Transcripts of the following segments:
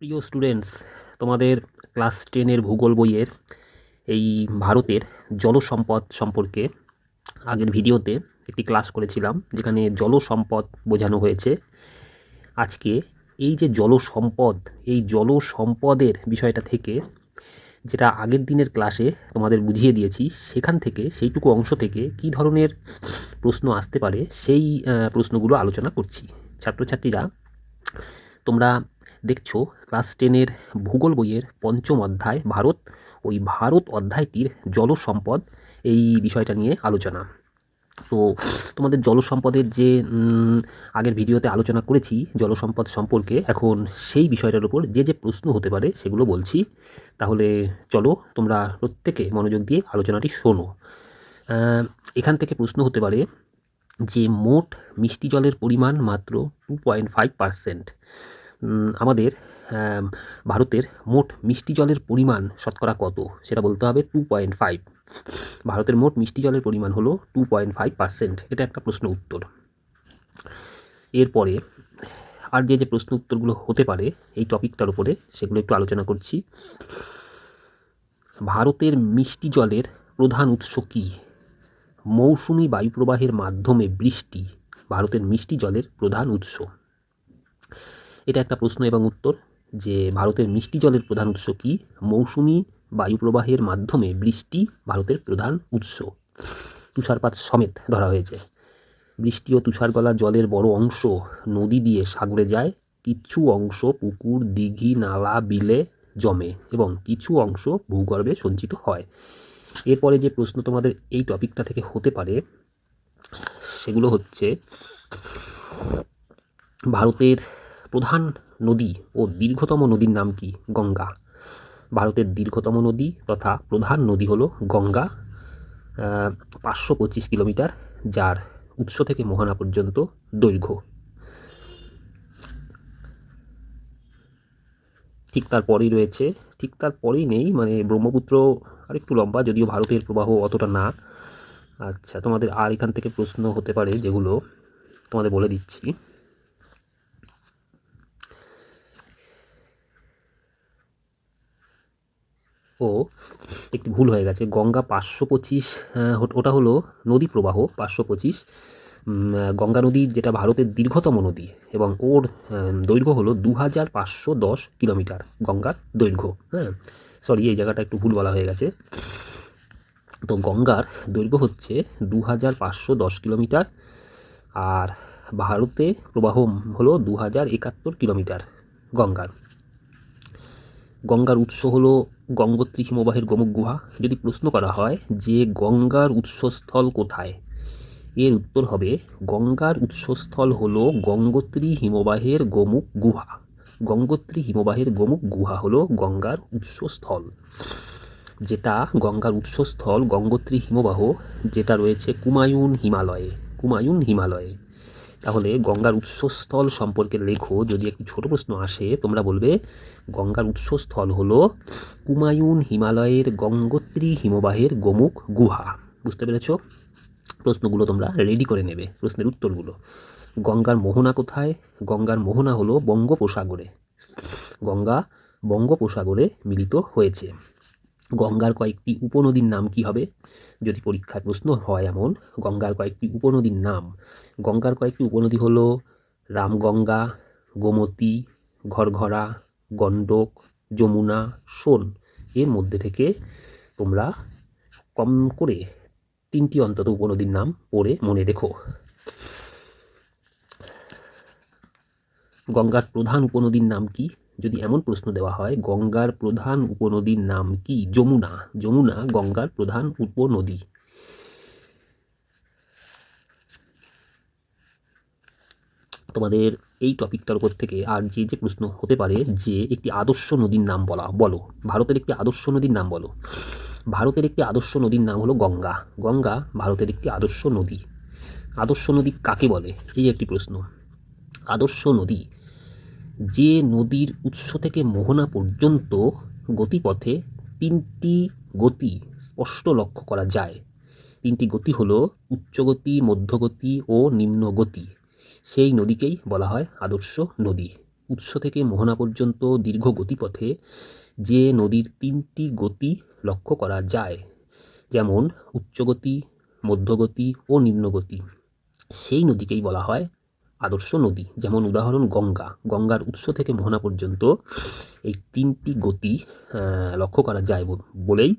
প্রিয় স্টুডেন্টস, তোমাদের ক্লাস 10-এর ভূগোল বইয়ের এই ভারতের জলসম্পদ সম্পর্কে আগের ভিডিওতে একটি ক্লাস করেছিলাম, যেখানে জলসম্পদ বোঝানো হয়েছে। আজকে এই যে জলসম্পদ, এই জলসম্পদের বিষয়টা থেকে, যেটা আগের দিনের ক্লাসে তোমাদের বুঝিয়ে দিয়েছি, সেখান থেকে, সেইটুকু অংশ থেকে কী ধরনের প্রশ্ন আসতে পারে সেই প্রশ্নগুলো আলোচনা করছি। ছাত্রছাত্রীরা, তোমরা দেখছো ক্লাস 10-এর ভূগোল বইয়ের পঞ্চম অধ্যায় ভারত, ওই ভারত অধ্যায়টির জলসম্পদ এই বিষয়টা নিয়ে আলোচনা। তো তোমাদের জলসম্পদের যে আগের ভিডিওতে আলোচনা করেছি জলসম্পদ সম্পর্কে, এখন সেই বিষয়টার উপর যে যে প্রশ্ন হতে পারে সেগুলো বলছি। তাহলে চলো তোমরা প্রত্যেকে মনোযোগ দিয়ে আলোচনাটি শোনো। এখান থেকে প্রশ্ন হতে পারে যে মোট মিষ্টি জলের পরিমাণ মাত্র 2.5%। আমাদের ভারতের মোট মিষ্টি জলের পরিমাণ শতকরা কত সেটা বলতে হবে। 2.5, ভারতের মোট মিষ্টি জলের পরিমাণ হলো 2.5%। এটা একটা প্রশ্ন উত্তর। এরপরে আর যে যে প্রশ্ন উত্তরগুলো হতে পারে এই টপিকটার উপরে, সেগুলো একটু আলোচনা করছি। ভারতের মিষ্টি জলের প্রধান উৎস কী? মৌসুমি বায়ুপ্রবাহের মাধ্যমে বৃষ্টি ভারতের মিষ্টি জলের প্রধান উৎস। এটা একটা প্রশ্ন এবং উত্তর, যে ভারতের মিষ্টি জলের প্রধান উৎস কী? মৌসুমি বায়ুপ্রবাহের মাধ্যমে বৃষ্টি ভারতের প্রধান উৎস। তুষারপাত সমেত ধরা হয়েছে। বৃষ্টি ও তুষারগলা জলের বড় অংশ নদী দিয়ে সাগরে যায়, কিছু অংশ পুকুর, দিঘি, নালা, বিলে জমে এবং কিছু অংশ ভূগর্ভে সঞ্চিত হয়। এরপরে যে প্রশ্ন তোমাদের এই টপিকটা থেকে হতে পারে সেগুলো হচ্ছে, ভারতের প্রধান নদী ও দীর্ঘতম নদীর নাম কি? গঙ্গা। ভারতের দীর্ঘতম নদী তথা প্রধান নদী হলো গঙ্গা, 525 কিলোমিটার, যার উৎস থেকে মোহনা পর্যন্ত দৈর্ঘ্য। ঠিক তারপরেই রয়েছে, ঠিক তারপরেই নেই, মানে ব্রহ্মপুত্র আরেকটু লম্বা, যদিও ভারতের প্রবাহ অতটা না। আচ্ছা, তোমাদের আর এখান থেকে প্রশ্ন হতে পারে যেগুলো তোমাদের বলে দিচ্ছি। ও একটি ভুল হয়ে গেছে, গঙ্গা 525, ওটা হলো নদী প্রবাহ 525। গঙ্গা নদী যেটা ভারতের দীর্ঘতম নদী এবং ওর দৈর্ঘ্য হলো 2510 কিলোমিটার, গঙ্গার দৈর্ঘ্য। হ্যাঁ, সরি, এই জায়গাটা একটু ভুল বলা হয়ে গেছে। তো গঙ্গার দৈর্ঘ্য হচ্ছে 2510 কিলোমিটার, আর ভারতে প্রবাহ হলো 2071 কিলোমিটার গঙ্গার। গঙ্গার উৎস হলো গঙ্গোত্রী হিমবাহের গোমুখ গুহা। যদি প্রশ্ন করা হয় যে গঙ্গার উৎসস্থল কোথায়, এর উত্তর হবে গঙ্গার উৎসস্থল হলো গঙ্গোত্রী হিমবাহের গোমুখ গুহা। গঙ্গোত্রী হিমবাহের গোমুখ গুহা হলো গঙ্গার উৎসস্থল। যেটা গঙ্গার উৎসস্থল গঙ্গোত্রী হিমবাহ, যেটা রয়েছে কুমায়ুন হিমালয়ে। কুমায়ুন হিমালয়ে। তাহলে গঙ্গার উৎসস্থল সম্পর্কে লেখো। যদি একটি ছোট প্রশ্ন আসে, তোমরা বলবে গঙ্গার উৎসস্থল হলো কুমায়ুন হিমালয়ের গঙ্গোত্রী হিমবাহের গোমুখ গুহা। বুঝতে পেরেছ? প্রশ্নগুলো তোমরা রেডি করে নেবে, প্রশ্নের উত্তরগুলো। গঙ্গার মোহনা কোথায়? গঙ্গার মোহনা হলো বঙ্গোপসাগরে। গঙ্গা বঙ্গোপসাগরে মিলিত হয়েছে। গঙ্গার কয়েকটি উপনদীর নাম কি হবে? যদি পরীক্ষায় প্রশ্ন হয় এমন, গঙ্গার কয়েকটি উপনদীর নাম। গঙ্গার কয়েকটি উপনদী হলো রামগঙ্গা, গোমতী, ঘরঘরা, গণ্ডক, যমুনা, সোন। এর মধ্যে থেকে তোমরা কম করে 3টি অন্তত উপনদীর নাম পড়ে মনে রেখো। গঙ্গার প্রধান উপনদীর নাম কি? যদি এমন প্রশ্ন দেওয়া হয়, গঙ্গার প্রধান উপনদীর নাম কি? যমুনা। যমুনা গঙ্গার প্রধান উপনদী। তোমাদের এই টপিকটার উপর থেকে আর যে যে প্রশ্ন হতে পারে, যে একটি আদর্শ নদীর নাম বলো। ভারতের একটি আদর্শ নদীর নাম বলো। ভারতের একটি আদর্শ নদীর নাম হলো গঙ্গা। গঙ্গা ভারতের একটি আদর্শ নদী। আদর্শ নদী কাকে বলে, এই একটি প্রশ্ন। আদর্শ নদী যে নদীর উৎস থেকে মোহনা পর্যন্ত গতিপথে 3টি গতি স্পষ্ট লক্ষ্য করা যায়। 3টি গতি হলো উচ্চগতি, মধ্যগতি ও নিম্নগতি। সেই নদীকেই বলা হয় আদর্শ নদী। উৎস থেকে মোহনা পর্যন্ত দীর্ঘ গতিপথে যে নদীর 3টি গতি লক্ষ্য করা যায়, যেমন উচ্চগতি, মধ্যগতি ও নিম্নগতি, সেই নদীকেই বলা হয় আদর্শ নদী। যেমন উদাহরণ গঙ্গা। গঙ্গার উৎস থেকে মোহনা পর্যন্ত এই 3টি গতি লক্ষ্য করা যায় বলেই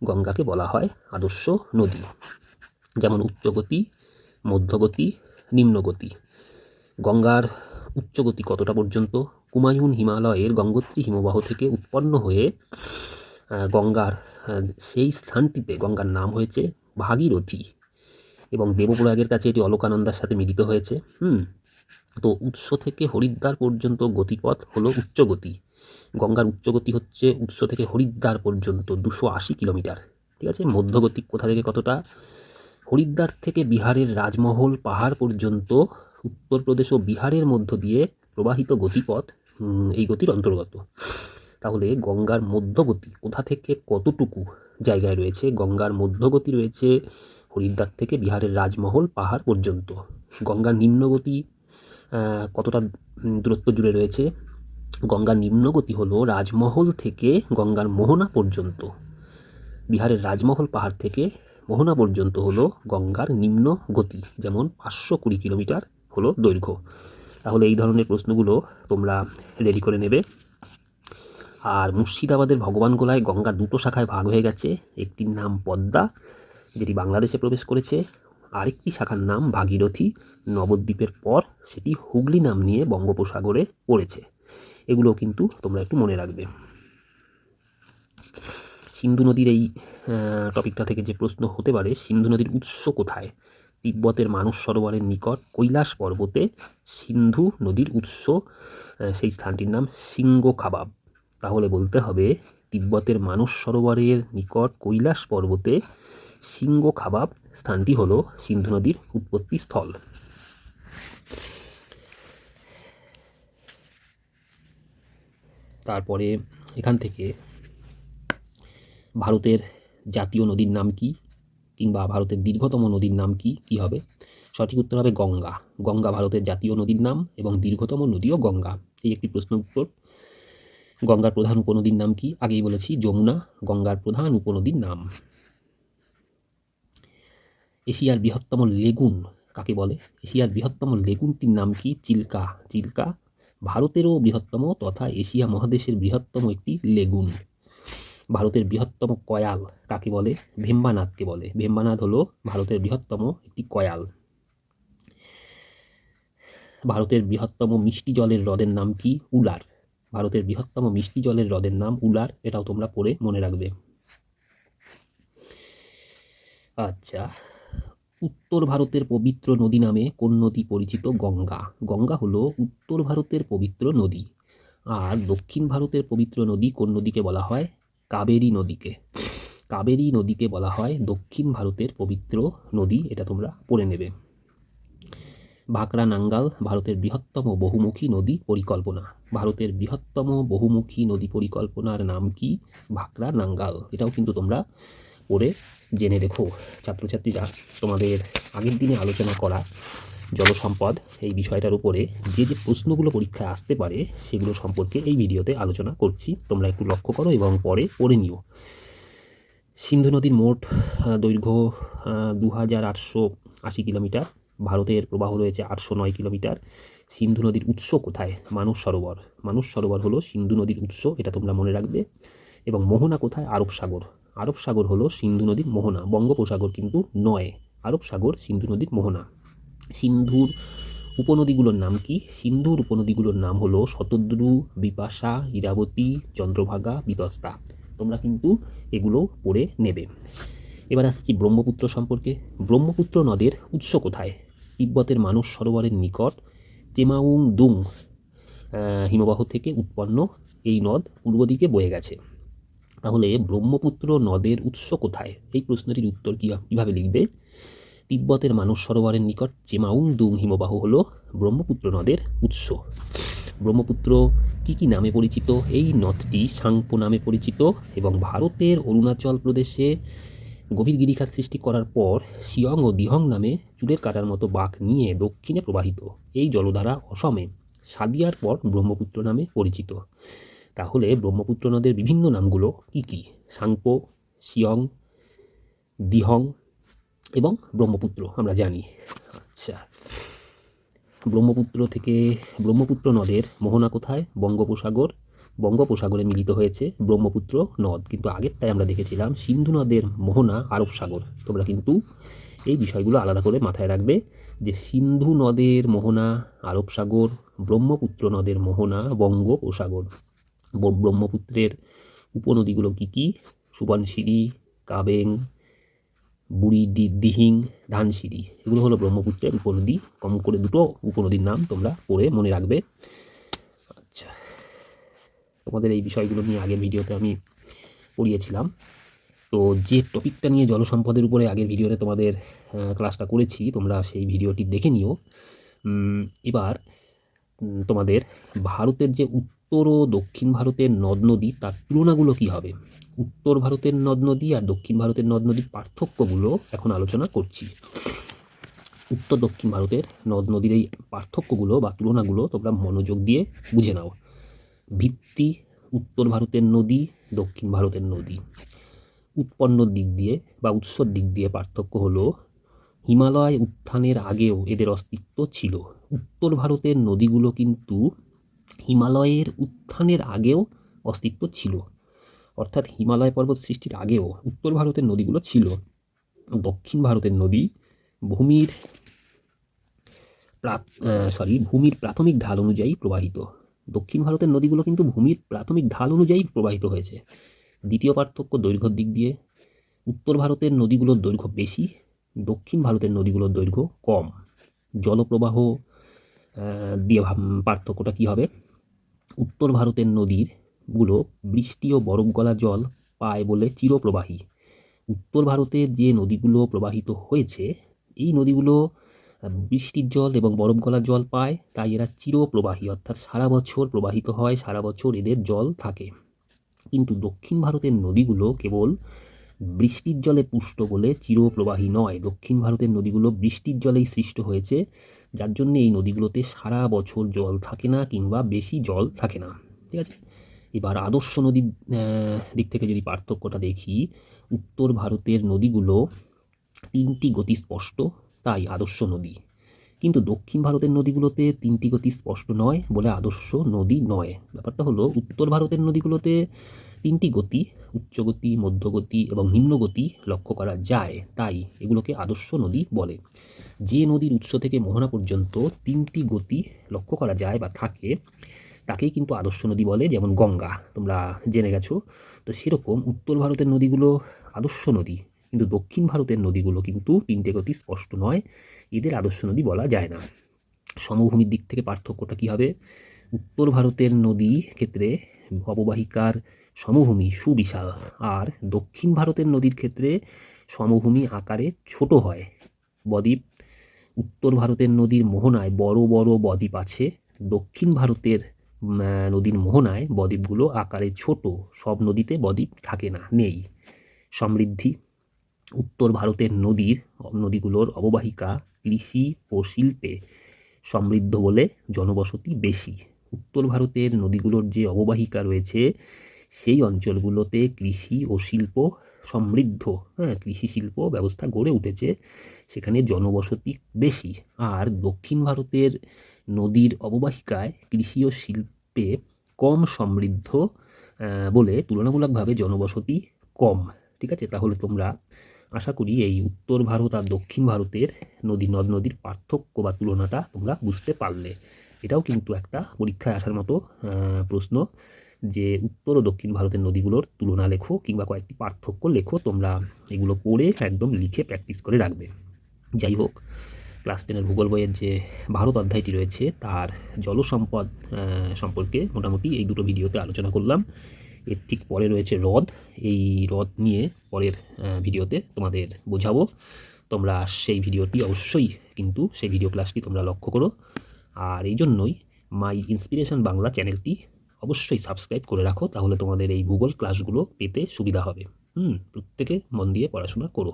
গঙ্গাকে বলা হয় আদর্শ নদী। যেমন উচ্চগতি, মধ্যগতি, নিম্নগতি। গঙ্গার উচ্চগতি কতটা পর্যন্ত? কুমায়ুন হিমালয়ের গঙ্গোত্রী হিমবাহ থেকে উৎপন্ন হয়ে গঙ্গার সেই স্থানটিতে গঙ্গার নাম হয়েছে ভাগীরথী, এবং দেবপ্রয়াগের কাছে এটি অলকানন্দার সাথে মিলিত হয়েছে। তো উৎস থেকে হরিদ্বার পর্যন্ত গতিপথ হলো উচ্চগতি। গঙ্গার উচ্চগতি হচ্ছে উৎস থেকে হরিদ্বার পর্যন্ত 280 কিলোমিটার। ঠিক আছে। মধ্যগতি কোথা থেকে কতটা? হরিদ্বার থেকে বিহারের রাজমহল পাহাড় পর্যন্ত উত্তরপ্রদেশ ও বিহারের মধ্য দিয়ে প্রবাহিত গতিপথ এই গতির অন্তর্গত। তাহলে গঙ্গার মধ্যগতি কোথা থেকে কতটুকু জায়গায় রয়েছে? গঙ্গার মধ্যগতি রয়েছে হরিদ্বার থেকে বিহারের রাজমহল পাহাড় পর্যন্ত। গঙ্গার নিম্নগতি কতটা দূরত্ব জুড়ে রয়েছে? গঙ্গার নিম্নগতি হলো রাজমহল থেকে গঙ্গার মোহনা পর্যন্ত। বিহারের রাজমহল পাহাড় থেকে মোহনা পর্যন্ত হলো গঙ্গার নিম্ন গতি, যেমন 520 কিলোমিটার হলো দৈর্ঘ্য। তাহলে এই ধরনের প্রশ্নগুলো তোমরা রেডি করে নেবে। আর মুর্শিদাবাদের ভগবানগোলায় গঙ্গা 2টো শাখায় ভাগ হয়ে গেছে। একটির নাম পদ্মা, যেটি বাংলাদেশে প্রবেশ করেছে। আরেকটি শাখার নাম ভাগীরথী, নবদ্বীপের পর সেটি হুগলি নাম নিয়ে বঙ্গোপসাগরে পড়েছে। এগুলো কিন্তু তোমরা একটু মনে রাখবে। সিন্ধু নদীর এই টপিকটা থেকে যে প্রশ্ন হতে পারে, সিন্ধু নদীর উৎস কোথায়? তিব্বতের মানস সরোবরের নিকট কৈলাস পর্বতে সিন্ধু নদীর উৎস, সেই স্থানটির নাম সিংগোখাবাব। তাহলে বলতে হবে তিব্বতের মানস সরোবরের নিকট কৈলাস পর্বতে সিংগোখাবাব স্থানটি হলো সিন্ধু নদীর উৎপত্তি স্থল। তারপরে এখান থেকে ভারতের জাতীয় নদীর নাম কি, কিংবা ভারতের দীর্ঘতম নদীর নাম কি, কি হবে? সঠিক উত্তর হবে গঙ্গা। গঙ্গা ভারতের জাতীয় নদীর নাম এবং দীর্ঘতম নদীও গঙ্গা। এই একটি প্রশ্ন উত্তর। গঙ্গার প্রধান উপনদীর নাম কি? আগেই বলেছি যমুনা গঙ্গার প্রধান উপনদীর নাম। এশিয়ার বৃহত্তম লেগুন কাকে বলে? এশিয়ার বৃহত্তম লেগুনটির নাম কি? চিল্কা। চিল্কা ভারতেরও বৃহত্তম তথা এশিয়া মহাদেশের বৃহত্তম একটি লেগুন। ভারতের বৃহত্তম কয়াল কাকে বলে? ভেম্বানাদকে বলে। ভেম্বানাদ হলো ভারতের বৃহত্তম একটি কয়াল। ভারতের বৃহত্তম মিষ্টি জলের হ্রদের নাম কি? উলার। ভারতের বৃহত্তম মিষ্টি জলের হ্রদের নাম উলার। এটাও তোমরা পড়ে মনে রাখবে। আচ্ছা, উত্তর ভারতের পবিত্র নদী নামে কোন নদী পরিচিত? গঙ্গা। গঙ্গা হলো উত্তর ভারতের পবিত্র নদী। আর দক্ষিণ ভারতের পবিত্র নদী কোন নদীকে বলা হয়? কাবেরী নদীকে। কাবেরী নদীকে বলা হয় দক্ষিণ ভারতের পবিত্র নদী। এটা তোমরা পড়ে নেবে। ভাকরা নাঙ্গাল ভারতের বৃহত্তম বহুমুখী নদী পরিকল্পনা। ভারতের বৃহত্তম বহুমুখী নদী পরিকল্পনার নাম কি? ভাকরা নাঙ্গাল। এটাও কিন্তু তোমরা পড়ে জেনে রেখো। ছাত্রছাত্রীরা, তোমাদের আগের দিনে আলোচনা করা জলসম্পদ এই বিষয়টার উপরে যে যে প্রশ্নগুলো পরীক্ষায় আসতে পারে সেগুলো সম্পর্কে এই ভিডিওতে আলোচনা করছি। তোমরা একটু লক্ষ্য করো এবং পরে পড়ে নিও। সিন্ধু নদীর মোট দৈর্ঘ্য 2880 কিলোমিটার। ভারতের প্রবাহ রয়েছে 809 কিলোমিটার। সিন্ধু নদীর উৎস কোথায়? মানস সরোবর। মানস সরোবর হলো সিন্ধু নদীর উৎস, এটা তোমরা মনে রাখবে। এবং মোহনা কোথায়? আরব সাগর। আরব সাগর হলো সিন্ধু নদীর মোহনা। বঙ্গোপসাগর কিন্তু নয়। আরব সাগর সিন্ধু নদীর মোহনা। সিন্ধুর উপনদীগুলোর নাম কি? সিন্ধুর উপনদীগুলোর নাম হলো শতদ্রু, বিপাশা, ইরাবতী, চন্দ্রভাগা, বিতস্তা। তোমরা কিন্তু এগুলো পড়ে নেবে। এবার আসছি ব্রহ্মপুত্র সম্পর্কে। ব্রহ্মপুত্র নদের উৎস কোথায়? তিব্বতের মানস সরোবরের নিকট চেমাউং দুং হিমবাহ থেকে উৎপন্ন এই নদ পূর্ব দিকে বয়ে গেছে। তাহলে ব্রহ্মপুত্র নদের উৎস কোথায়? এই প্রশ্নটির উত্তর কীভাবে লিখবে? তিব্বতের মানস সরোবরের নিকট চেমাউং দুং হিমবাহ হলো ব্রহ্মপুত্র নদের উৎস। ব্রহ্মপুত্র কি নামে পরিচিত? এই নদটি সাংপো নামে পরিচিত এবং ভারতের অরুণাচল প্রদেশে গভীর গিরিখাত সৃষ্টি করার পর শিয়ং ও দিহং নামে চুলের কাটার মতো বাঁক নিয়ে দক্ষিণে প্রবাহিত। এই জলধারা অসমে সাদিয়ার পর ব্রহ্মপুত্র নামে পরিচিত। তাহলে ব্রহ্মপুত্র নদের বিভিন্ন নামগুলো কি কি? সাংপো, শিয়ং, দিহং এবং ব্রহ্মপুত্র আমরা জানি। আচ্ছা, ব্রহ্মপুত্র নদের মোহনা কোথায়? বঙ্গোপসাগর। বঙ্গোপসাগরে মিলিত হয়েছে ব্রহ্মপুত্র নদ। কিন্তু আগেরটায় আমরা দেখেছিলাম সিন্ধু নদের মোহনা আরব সাগর। তোমরা কিন্তু এই বিষয়গুলো আলাদা করে মাথায় রাখবে যে সিন্ধু নদের মোহনা আরব সাগর, ব্রহ্মপুত্র নদের মোহনা বঙ্গোপসাগর। ব্রহ্মপুত্রের উপনদীগুলো কি কি? সুবনশিরি, কাবেং, বুড়ি, দিহিং, ধানসিঁড়ি, এগুলো হলো ব্রহ্মপুত্রের উপনদী। কম করে দুটো উপনদীর নাম তোমরা পড়ে মনে রাখবে। আচ্ছা, তোমাদের এই বিষয়গুলো নিয়ে আগের ভিডিওতে আমি পড়িয়েছিলাম। তো যে টপিকটা নিয়ে জলসম্পদের উপরে আগের ভিডিওতে তোমাদের ক্লাসটা করেছি, তোমরা সেই ভিডিওটি দেখে নিও। এবার তোমাদের ভারতের যে উত্তর ও দক্ষিণ ভারতের নদ নদী তার তুলনাগুলো কী হবে? উত্তর ভারতের নদ নদী আর দক্ষিণ ভারতের নদ নদীর পার্থক্যগুলো এখন আলোচনা করছি। উত্তর দক্ষিণ ভারতের নদ নদীর এই পার্থক্যগুলো বা তুলনাগুলো তোমরা মনোযোগ দিয়ে বুঝে নাও। ভিত্তি: উত্তর ভারতের নদী, দক্ষিণ ভারতের নদী। উৎপন্ন দিক দিয়ে বা উৎসর দিক দিয়ে পার্থক্য হলো হিমালয় উত্থানের আগেও এদের অস্তিত্ব ছিল। উত্তর ভারতের নদীগুলো কিন্তু হিমালয়ের উত্থানের আগেও অস্তিত্ব ছিল, অর্থাৎ হিমালয় পর্বত সৃষ্টির আগেও উত্তর ভারতের নদীগুলো ছিল। দক্ষিণ ভারতের নদী ভূমির প্রাথমিক ঢাল অনুযায়ী প্রবাহিত। দক্ষিণ ভারতের নদীগুলো কিন্তু ভূমির প্রাথমিক ঢাল অনুযায়ী প্রবাহিত হয়েছে। দ্বিতীয় পার্থক্য দৈর্ঘ্যের দিক দিয়ে। উত্তর ভারতের নদীগুলোর দৈর্ঘ্য বেশি, দক্ষিণ ভারতের নদীগুলোর দৈর্ঘ্য কম। জলপ্রবাহ দিয়ে পার্থক্যটা কী হবে? উত্তর ভারতের নদীগুলো বৃষ্টি ও বরফ গলা জল পায় বলে চিরপ্রবাহী। উত্তর ভারতে যে নদীগুলো প্রবাহিত হয়েছে, এই নদীগুলো বৃষ্টির জল এবং বরফ গলা জল পায়, তাই এরা চিরপ্রবাহী, অর্থাৎ সারা বছর প্রবাহিত হয়, সারা বছর এদের জল থাকে। কিন্তু দক্ষিণ ভারতের নদীগুলো কেবল বৃষ্টির জলে পুষ্ট বলে চিরপ্রবাহী নয়। দক্ষিণ ভারতের নদীগুলো বৃষ্টির জলেই সৃষ্ট হয়েছে, যার জন্য এই নদীগুলোতে সারা বছর জল থাকে না কিংবা বেশি জল থাকে না। ঠিক আছে, এবার আদর্শ নদীর দিক থেকে যদি পার্থক্যটা দেখি, উত্তর ভারতের নদীগুলো তিনটি গতি স্পষ্ট, তাই আদর্শ নদী। কিন্তু দক্ষিণ ভারতের নদীগুলোতে তিনটি গতি স্পষ্ট নয় বলে আদর্শ নদী নয়। ব্যাপারটা হলো উত্তর ভারতের নদীগুলোতে তিনটি গতি, উচ্চগতি, মধ্যগতি এবং নিম্নগতি লক্ষ্য করা যায়, তাই এগুলোকে আদর্শ নদী বলে। যে নদীর উৎস থেকে মোহনা পর্যন্ত তিনটি গতি লক্ষ্য করা যায় বা থাকে, তাকেই কিন্তু আদর্শ নদী বলে, যেমন গঙ্গা, তোমরা জেনে গেছো। তো সেরকম উত্তর ভারতের নদীগুলো আদর্শ নদী, কিন্তু দক্ষিণ ভারতের নদীগুলো কিন্তু তিনটে গতি স্পষ্ট নয়, এদের আদর্শ নদী বলা যায় না। সমভূমির দিক থেকে পার্থক্যটা কী হবে? উত্তর ভারতের নদী ক্ষেত্রে অববাহিকার সমভূমি সুবিশাল, আর দক্ষিণ ভারতের নদীর ক্ষেত্রে সমভূমি আকারে ছোট হয়। বদ্বীপ: উত্তর ভারতের নদীর মোহনায় বড় বড় বদ্বীপ আছে, দক্ষিণ ভারতের নদীর মোহনায় বদ্বীপগুলো আকারে ছোট, সব নদীতে বদ্বীপ থাকে না, নেই। সমৃদ্ধি: উত্তর ভারতের নদীগুলোর অববাহিকা কৃষি ও শিল্পে সমৃদ্ধ বলে জনবসতি বেশি। উত্তর ভারতের নদীগুলোর যে অববাহিকা রয়েছে, সেই অঞ্চলগুলোতে কৃষি ও শিল্প সমৃদ্ধ, কৃষি শিল্প ব্যবস্থা গড়ে উঠেছে, সেখানে জনবসতি বেশি। আর দক্ষিণ ভারতের নদীর অববাহিকায় কৃষি ও শিল্পে কম সমৃদ্ধ বলে তুলনামূলকভাবে জনবসতি কম। ঠিক আছে, তাহলে তোমরা আশা করি এই উত্তর ভারত আর দক্ষিণ ভারতের নদ নদীর পার্থক্য বা তুলনাটা তোমরা বুঝতে পারলে। এটাও কিন্তু একটা পরীক্ষায় আসার মতো প্রশ্ন, যে উত্তর ও দক্ষিণ ভারতের নদীগুলোর তুলনা লেখো কিংবা কয়েকটি পার্থক্য লেখো। তোমরা এগুলো পড়ে একদম লিখে প্র্যাকটিস করে রাখবে। যাই হোক, ক্লাস 10-এর ভূগোল বইয়ের যে ভারত অধ্যায়টি রয়েছে, তার জলসম্পদ সম্পর্কে মোটামুটি এই দুটো ভিডিওতে আলোচনা করলাম। এর ঠিক পরে রয়েছে হ্রদ। এই হ্রদ নিয়ে পরের ভিডিওতে তোমাদের বোঝাবো। তোমরা সেই ভিডিওটি অবশ্যই কিন্তু সেই ভিডিও ক্লাসটি তোমরা লক্ষ্য করো। আর এই জন্যই মাই ইন্সপিরেশন বাংলা চ্যানেলটি অবশ্যই সাবস্ক্রাইব করে রাখো, তাহলে তোমাদের এই ভূগোল ক্লাসগুলো পেতে সুবিধা হবে। প্রত্যেকে মন দিয়ে পড়াশোনা করো।